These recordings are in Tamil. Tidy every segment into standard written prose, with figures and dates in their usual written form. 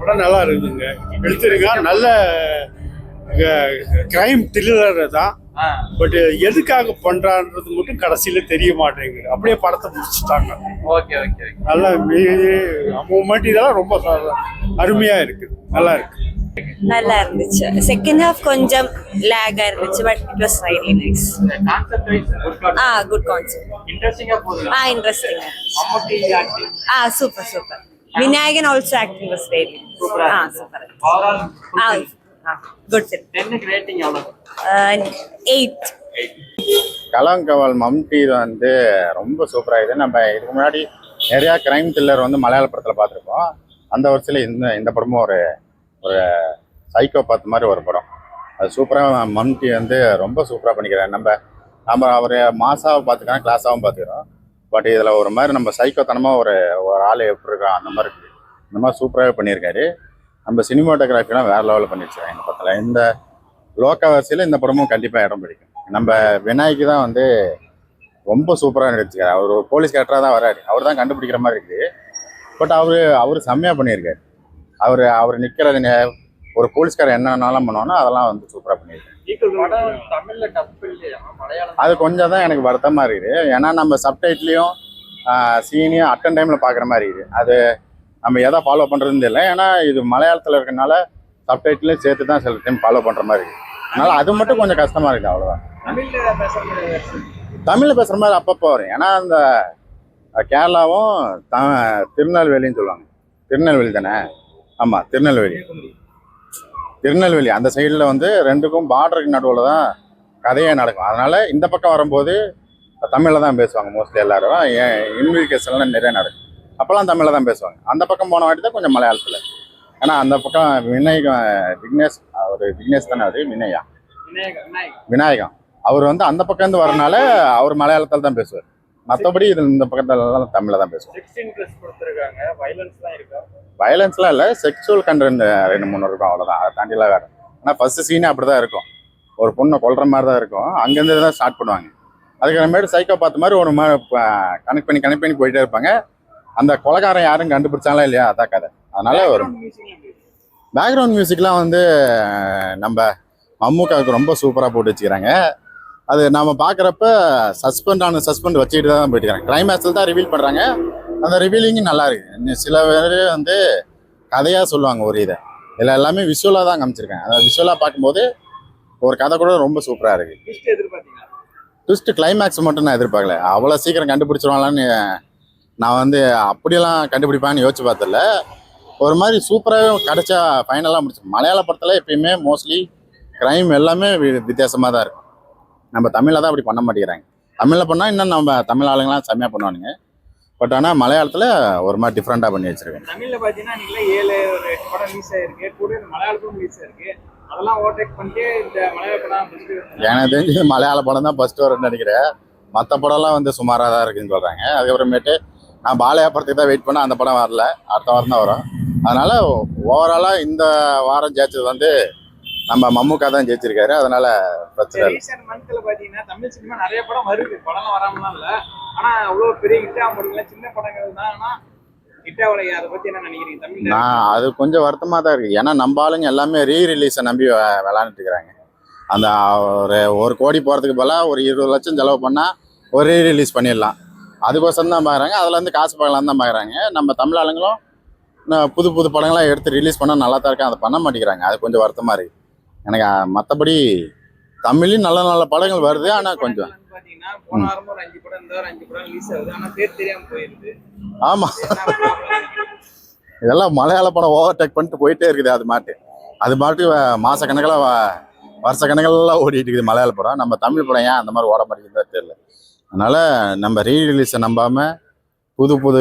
படம் நல்லா இருக்குதுங்க, எடுத்துருங்க. நல்ல கிரைம் த்ரில்லர் தான். பட் எதுக்காக பண்றான்றது மட்டும் கடைசியில தெரிய மாட்டேங்குது. அப்படியே படத்தை முடிச்சுட்டாங்க. நல்லா மூமெண்ட் இதெல்லாம் ரொம்ப அருமையா இருக்கு, நல்லா இருக்கு. நல்லா இருந்துச்சு. செகண்ட் ஹாஃப் கொஞ்சம் லேகா இருந்துச்சு, but it was really nice. Good concept. Interesting. Super. Vinayakan also acting was very super. Good film. 10க்கு ரேட்டிங் எவ்வளவு? 8. கலங்கவல் மம்டி வந்து ரொம்ப சூப்பரா இருக்குது. நம்ம இதுக்கு முன்னாடி நிறையா கிரைம் த்ரில்லர் வந்து மலையாள படத்தில் பார்த்துருப்போம். அந்த வருஷத்தில் இந்த படமும் ஒரு சைக்கோ பார்த்த மாதிரி ஒரு படம். அது சூப்பராக மம்டி வந்து ரொம்ப சூப்பராக பண்ணிக்கிறார். நம்ம அவர் மாசாவை பார்த்துக்கிறோம், கிளாஸாகவும் பார்த்துக்கிறோம். பட் இதில் ஒரு மாதிரி நம்ம சைக்கோத்தனமாக ஒரு ஆள் எப்படி இருக்கோம் அந்த மாதிரி இருக்குது. இந்த மாதிரி சூப்பராகவே பண்ணியிருக்காரு. நம்ம சினிமாட்டோகிராஃபிலாம் வேறு லெவலில் பண்ணிடுச்சிருக்காங்க இந்த படத்தில். இந்த லோக்கவாசியில் இந்த படமும் கண்டிப்பாக இடம் பிடிக்கும். நம்ம விநாயகி தான் வந்து ரொம்ப சூப்பராக நடிச்சிருக்காரு. அவர் ஒரு போலீஸ் கேரக்டராக தான் வராரு. அவர் தான் கண்டுபிடிக்கிற மாதிரி இருக்குது. பட் அவர் செம்மையாக பண்ணியிருக்காரு. அவர் நிற்கிறது ஒரு போலீஸ்காரர் என்னென்னலாம் பண்ணுவோன்னா அதெல்லாம் வந்து சூப்பராக பண்ணியிருக்காரு. அது கொஞ்சம் தான் எனக்கு வருத்தமாக இருக்குது. ஏன்னா நம்ம சப்டைட்லையும் சீனையும் அட்டன் டைமில் பார்க்குற மாதிரி இருக்குது. அது நம்ம எதை ஃபாலோ பண்ணுறதுன்னு தெரியல. ஏன்னா இது மலையாளத்தில் இருக்கிறனால சப்டைட்லையும் சேர்த்து தான் சில டைம் ஃபாலோ பண்ணுற மாதிரி இருக்குது. அதனால் அது மட்டும் கொஞ்சம் கஷ்டமாக இருக்குது, அவ்வளோதான். தமிழில் பேசுகிற மாதிரி அப்பப்போ வரும். ஏன்னா அந்த கேரளாவும் திருநெல்வேலின்னு சொல்லுவாங்க. திருநெல்வேலி தானே? ஆமாம், திருநெல்வேலி அந்த சைடில் வந்து ரெண்டுக்கும் பார்டருக்கு நடுவில் தான் கதையே நடக்கும். அதனால் இந்த பக்கம் வரும்போது தமிழில் தான் பேசுவாங்க மோஸ்ட்லி எல்லோரும். இன்விகேஷன்லாம் நிறைய நடக்கும். அப்போல்லாம் தமிழில் தான் பேசுவாங்க. அந்த பக்கம் போன வாட்டி தான் கொஞ்சம் மலையாளத்தில். ஏன்னா அந்த பக்கம் விக்னேஷ் தானே, அது விநாயகம் அவர் வந்து அந்த பக்கம்ந்து வரனால அவர் மலையாளத்தில் தான் பேசுவார். மற்றபடி இது இந்த பக்கத்துலலாம் தமிழில் தான் பேசுவோம். வயலன்ஸ்லாம் இல்லை, செக்ஷுவல் கண்டென்ட் 2-3 இருக்கும், அவ்வளோதான். அதை தாண்டிலாம் வேறு. ஆனால் ஃபர்ஸ்ட் சீனே அப்படி தான் இருக்கும். ஒரு பொண்ணை கொல்ற மாதிரி தான் இருக்கும். அங்கேருந்து தான் ஸ்டார்ட் பண்ணுவாங்க. அதுக்கப்புறமேட்டு சைக்கோ பார்த்த மாதிரி ஒரு கனெக்ட் பண்ணி போயிட்டே இருப்பாங்க. அந்த கொலைகாரன் யாரும் கண்டுபிடிச்சாங்களா இல்லையா, அதான் கதை. அதனால ஒரு பேக்ரவுண்ட் மியூசிக்லாம் வந்து நம்ம மம்முக்காவுக்கு ரொம்ப சூப்பராக போட்டு வச்சுக்கிறாங்க. அது நம்ம பார்க்குறப்ப சஸ்பெண்ட் வச்சுக்கிட்டு தான் போயிட்டுருக்காங்க. கிளைமேக்ஸில் தான் ரிவீல் பண்ணுறாங்க. அந்த ரிவீலிங்கும் நல்லா இருக்குது. சில பேர் வந்து கதையாக சொல்லுவாங்க ஒரு இதை. இதில் எல்லாமே விஷுவலாக தான் காமிச்சிருக்காங்க. அதை விஷுவலாக பார்க்கும்போது ஒரு கதை கூட ரொம்ப சூப்பராக இருக்குது. ட்விஸ்ட் கிளைமேக்ஸ் மட்டும் நான் எதிர்பார்க்கல. அவ்வளோ சீக்கிரம் கண்டுபிடிச்சிருவாங்களான்னு நான் வந்து அப்படியெல்லாம் கண்டுபிடிப்பான்னு யோசிச்சு பார்த்ததில்ல. ஒரு மாதிரி சூப்பராகவே கிடச்சா ஃபைனலாக முடிச்சு. மலையாள படத்தில் எப்பயுமே மோஸ்ட்லி க்ரைம் எல்லாமே வித்தியாசமாக தான் இருக்கும். நம்ம தமிழில் தான் அப்படி பண்ண மாட்டேங்கிறாங்க. தமிழில் பண்ணால் இன்னும் நம்ம தமிழ் ஆளுங்களாம் செம்மையாக பண்ணுவானுங்க. பட் ஆனால் மலையாளத்தில் ஒரு மாதிரி டிஃப்ரெண்ட்டாக பண்ணி வச்சுருக்கேன். தமிழில் பார்த்தீங்கன்னா நீங்களே 7 படம் ரிலீஸ் ஆகிருக்கு, கூட மலையாளத்தும் ரிலீஸ் ஆகிருக்கு. அதெல்லாம் ஓவர்டேக் பண்ணிட்டு இந்த மலையாள படம் எனக்கு தெரிஞ்சு மலையாள படம் தான் ஃபஸ்ட்டு வரும்னு நினைக்கிறேன். மற்ற படம்லாம் வந்து சுமாராக தான் இருக்குதுன்னு சொல்கிறாங்க. அதுக்கப்புறமேட்டு நான் பாலையா படத்துக்கு தான் வெயிட் பண்ணேன். அந்த படம் வரல, அடுத்த வாரம் தான் வரும். அதனால் ஓவராலாக இந்த வாரம் ஜெயிச்சது வந்து நம்ம மம்முக்கா தான் ஜெயிச்சிருக்காரு. அதனால பிரச்சனை இல்லை. ரீசெண்ட் மந்த்ல பார்த்தீங்கன்னா தமிழ் சினிமா நிறைய படம் வருது. படம்லாம் வராமலாம் இல்லை, ஆனால் அவ்வளோ பெரிய ஹிட்டாக முடியல. சின்ன படங்கள் தான், ஆனால் ஹிட்டாவலையா. அதை பற்றி என்ன நினைக்கிறீங்க? தமிழ் அது கொஞ்சம் வருத்தமாக தான் இருக்குது. ஏன்னா நம்ம ஆளுங்க எல்லாமே ரீரிலீஸை நம்பி விளாண்டுட்டு இருக்கிறாங்க. அந்த ஒரு கோடி போகிறதுக்கு பதிலாக ஒரு 20 லட்சம் செலவு பண்ணால் ஒரு ரீரிலீஸ் பண்ணிடலாம். அதுக்கோசரம் தான் பார்க்குறாங்க. அதில் வந்து காசு பார்க்கலாம் தான் பார்க்குறாங்க. நம்ம தமிழ் ஆளுங்களும் புது படங்கள்லாம் எடுத்து ரிலீஸ் பண்ணால் நல்லா தான் இருக்கும். அதை பண்ண மாட்டேங்கிறாங்க. அது கொஞ்சம் வருத்தமாக இருக்குது எனக்கு. மற்றபடி தமிழ்லையும் நல்ல நல்ல படங்கள் வருது. ஆனால் கொஞ்சம் ஆமாம், இதெல்லாம் மலையாள படம் ஓவர்டேக் பண்ணிட்டு போயிட்டே இருக்குது. அது மாட்டு மாதக்கணக்கில் வருஷக்கணக்கிலலாம் ஓடிட்டு இருக்குது மலையாள படம். நம்ம தமிழ் படம் ஏன் அந்த மாதிரி ஓட மாட்டேங்குதுன்னு தெரியல. அதனால் நம்ம ரீரிலீஸை நம்பாமல் புது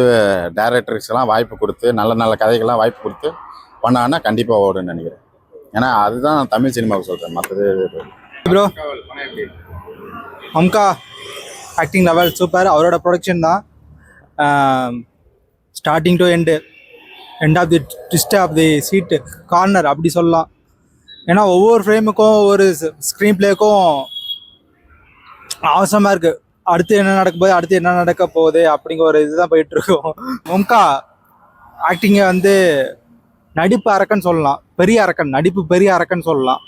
டைரக்டர்ஸ்லாம் வாய்ப்பு கொடுத்து நல்ல கதைகள்லாம் வாய்ப்பு கொடுத்து பண்ணான்னா கண்டிப்பாக ஓடுன்னு நினைக்கிறேன். ஏன்னா அதுதான் நான் தமிழ் சினிமாவுக்கு சொல்கிறேன். மற்றது ப்ரோ மம்கா ஆக்டிங் லெவல் சூப்பர். அவரோட ப்ரொடக்ஷன் தான் starting to end of the twist of the seat corner அப்படி சொல்லலாம். ஏன்னா ஒவ்வொரு ஃப்ரேமுக்கும் ஒவ்வொரு ஸ்க்ரீன் பிளேக்கும் அவசரமாக இருக்குது. அடுத்து என்ன நடக்க போகுது அப்படிங்கிற ஒரு இதுதான் போயிட்டுருக்கோம். மம்கா ஆக்டிங்கை வந்து நடிப்பு அரக்கன் சொல்லலாம், பெரிய அரக்கன், நடிப்பு பெரிய அரக்கன் சொல்லலாம்.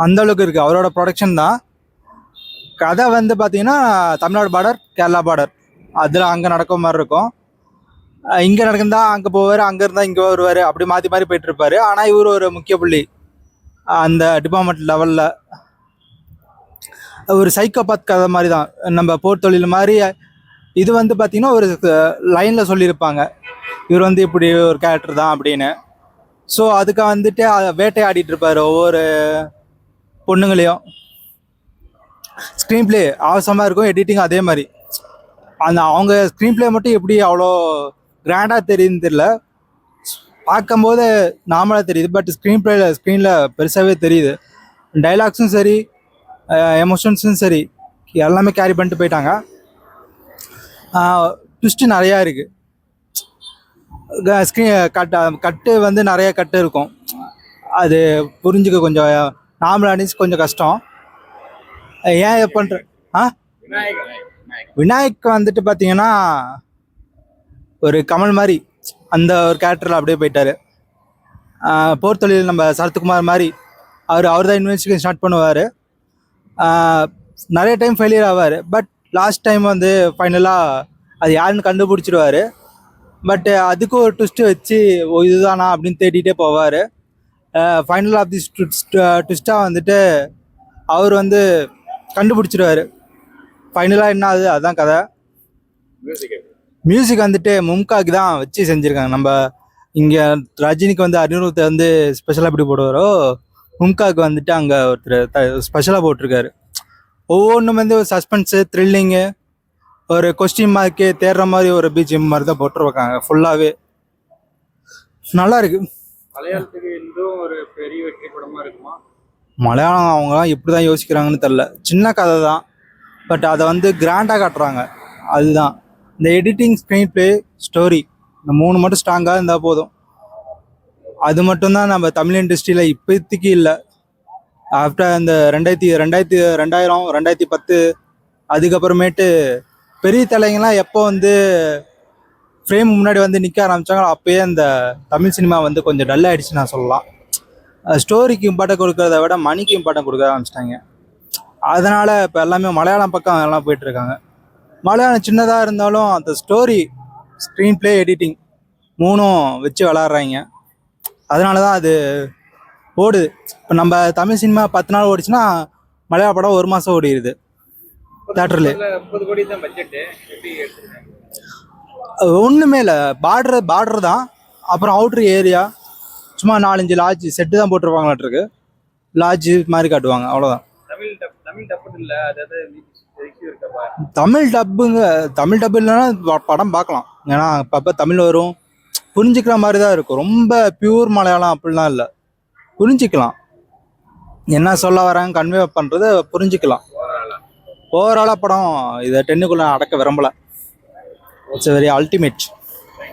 அந்த அளவுக்கு இருக்குது அவரோட ப்ரொடக்ஷன் தான். கதை வந்து பார்த்தீங்கன்னா தமிழ்நாடு பார்டர் கேரளா பார்டர் அதில் அங்கே நடக்கிற மாதிரி இருக்கும். இங்கே நடக்குதா அங்கே போவார், அங்கே இருந்தால் இங்கே வருவார், அப்படி மாற்றி மாறி போயிட்டு இருப்பாரு. ஆனால் இவர் ஒரு முக்கிய புள்ளி அந்த டிபார்ட்மெண்ட் லெவலில். ஒரு சைக்கோபாத் கதை மாதிரி தான், நம்ம போர் தொழில் மாதிரி. இது வந்து பார்த்தீங்கன்னா ஒரு லைனில் சொல்லியிருப்பாங்க இவர் வந்து இப்படி ஒரு கேரக்டர் தான் அப்படின்னு. ஸோ அதுக்கு வந்துட்டு வேட்டையாடிட்டு இருப்பார் ஒவ்வொரு பொண்ணுங்களையும். ஸ்க்ரீன் பிளே அவசரமாக இருக்கும், எடிட்டிங் அதே மாதிரி. அந்த அவங்க ஸ்க்ரீன் பிளே மட்டும் எப்படி அவ்வளோ கிராண்டாக தெரியுதுன்னு தெரியல, பார்க்கும்போது நார்மலாக தெரியுது. பட் ஸ்க்ரீனில் பெருசாகவே தெரியுது. டைலாக்ஸும் சரி, எமோஷன்ஸும் சரி, எல்லாமே கேரி பண்ணிட்டு போயிட்டாங்க. ட்விஸ்ட்டு நிறையா இருக்குது. கட்டு வந்து நிறைய கட்டு இருக்கும், அது புரிஞ்சுக்க கொஞ்சம் நார்மல் ஆடியன்ஸ் கொஞ்சம் கஷ்டம். ஏன் பண்ணுற விநாயக் வந்துட்டு பார்த்தீங்கன்னா ஒரு கமல் மாதிரி அந்த ஒரு கேரக்டரில் அப்படியே போயிட்டார். போர் தொழில் நம்ம சரத்குமார் மாதிரி அவர் தான் இன்வெஸ்டிகேஷன் ஸ்டார்ட் பண்ணுவார். நிறைய டைம் ஃபெயிலியர் ஆவார். பட் லாஸ்ட் டைம் வந்து ஃபைனலாக அது யாருன்னு கண்டுபிடிச்சிடுவார். பட் அதுக்கு ஒரு ட்விஸ்ட்டு வச்சு இதுதானா அப்படின்னு தேடிட்டே போவார். ஃபைனல் ஆஃப் திஸ் ட்விஸ்ட்டாக வந்துட்டு அவர் வந்து கண்டுபிடிச்சிடுவார். ஃபைனலாக என்ன ஆகுது அதுதான் கதை. மியூசிக் வந்துட்டு மும்காக்கு தான் வச்சு செஞ்சுருக்காங்க. நம்ம இங்கே ரஜினிக்கு வந்து அனிருத் வந்து ஸ்பெஷலாக எப்படி போடுவாரோ, மும்காக்கு வந்துட்டு அங்கே ஒருத்தர் ஸ்பெஷலாக போட்டிருக்காரு. ஒவ்வொன்றும் வந்து ஒரு சஸ்பென்ஸு, த்ரில்லிங்கு, ஒரு கொஸ்டின் மார்க்கு தேடுற மாதிரி ஒரு பிஜிஎம் மாதிரி தான் போட்டிருக்காங்க. ஃபுல்லாகவே நல்லா இருக்கு. மலையாளத்துக்கு இன்னும் ஒரு பெரிய வெற்றி படமா இருக்குமா? மலையாளம் அவங்கலாம் எப்படி தான் யோசிக்கிறாங்கன்னு தெரில. சின்ன கதை தான், பட் அதை வந்து கிராண்டாக காட்டுறாங்க. அதுதான் இந்த எடிட்டிங், ஸ்க்ரீன் பிளே, ஸ்டோரி, இந்த 3 மட்டும் ஸ்ட்ராங்காக இருந்தால் போதும். அது மட்டும்தான் நம்ம தமிழ் இண்டஸ்ட்ரியில் இப்போதைக்கு இல்லை. ஆஃப்டர் அந்த 2010 அதுக்கப்புறமேட்டு பெரிய தலைங்கெல்லாம் எப்போ வந்து ஃப்ரேம் முன்னாடி வந்து நிற்க ஆரம்பித்தாங்களோ அப்போயே அந்த தமிழ் சினிமா வந்து கொஞ்சம் டல் ஆகிடுச்சு நான் சொல்லலாம். ஸ்டோரிக்கு இம்பார்ட்டன் கொடுக்கறத விட மணிக்கு இம்பார்ட்டன் கொடுக்க ஆரம்பிச்சிட்டாங்க. அதனால் இப்போ எல்லாமே மலையாளம் பக்கம் எல்லாம் போயிட்டுருக்காங்க. மலையாளம் சின்னதாக இருந்தாலும் அந்த ஸ்டோரி, ஸ்க்ரீன் பிளே, எடிட்டிங் 3ம் வச்சு விளாட்றாங்க. அதனால தான் அது ஓடுது. இப்போ நம்ம தமிழ் சினிமா 10 நாள் ஓடிச்சுன்னா மலையாள படம் 1 மாதம் ஓடிடுது தேட்டரில். 30 கோடி தான் பட்ஜெட்டு. எப்படி எடுத்துருக்காங்க? ஒன்றுமே இல்லை, பார்டர் தான். அப்புறம் அவுட்ரு ஏரியா சும்மா 4-5 லாட்ஜ் செட்டு தான் போட்டிருப்பாங்களாட்டிருக்கு. லாட்ஜு மாதிரி காட்டுவாங்க, அவ்வளோதான். தமிழ் டப்பு இல்லை, அதாவது தமிழ் டப்பு இல்லைன்னா படம் பார்க்கலாம். ஏன்னா அப்பப்போ தமிழ் வரும், புரிஞ்சுக்கிற மாதிரி தான் இருக்கும். ரொம்ப பியூர் மலையாளம் அப்படிலாம் இல்லை, புரிஞ்சிக்கலாம். என்ன சொல்ல வராங்க கன்வே பண்ணுறதை புரிஞ்சிக்கலாம். ஓவராலாக படம் இதை 10க்குள்ளே அடக்க விரும்பலை. It's very ultimate.